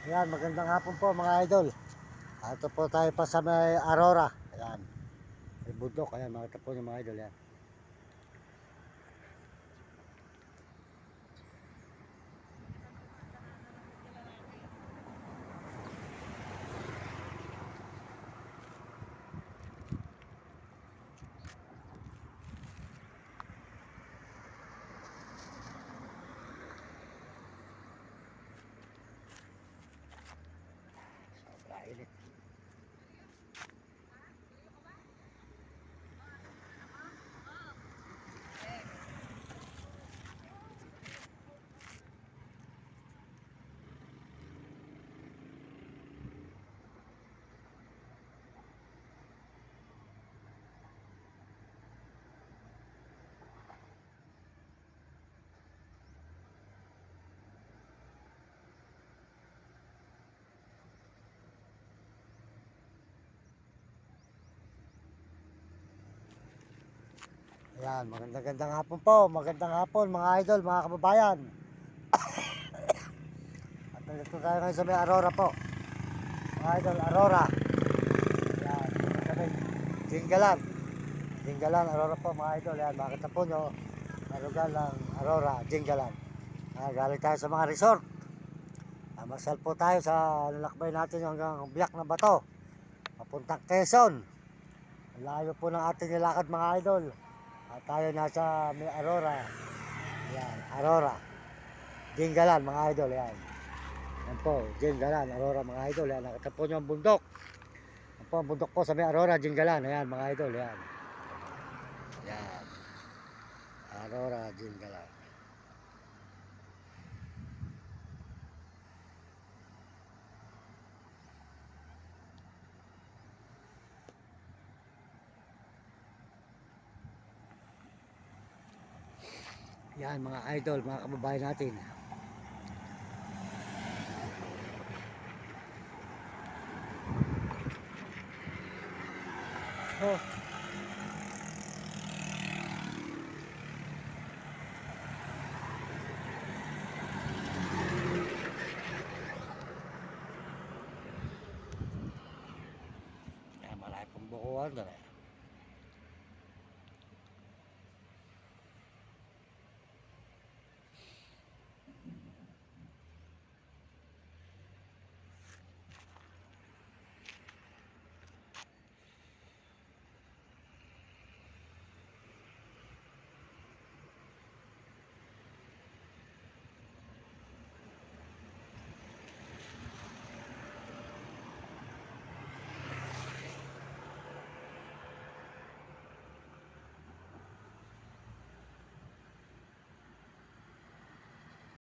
Ayan, magandang hapon po mga idol. Ito po tayo pa sa may Aurora. Ayan, may bundok. Ayan, makita po yung mga idol. Ayan. Sobra init. Ayan, magandang hapon po. Magandang hapon mga idol, mga kababayan. At nandito tayo ngayon sa may Aurora po. Mga idol, Aurora. Ayan, dito kami. Jinggalan. Jinggalan, Aurora po mga idol. Ayan, makita po nyo. Narugal ng Aurora, Jinggalan. Galing tayo sa mga resort. Masal po tayo sa lalakbay natin hanggang Biak na Bato. Papuntang Quezon. Layo po ng ating nilakad mga idol. At tayo nasa may Aurora. Ayan, Aurora. Jinggalan mga idol. Ayan. Ayan po, Jinggalan, Aurora mga idol. Ayan, nakita po nyo ang bundok. Ayan po ang bundok po sa may Aurora, Jinggalan. Ayan mga idol. Ayan. Ayan. Aurora, Jinggalan. Yan mga idol, mga kababayan natin. Oh. Yan, malaki pong bukuhan doon eh.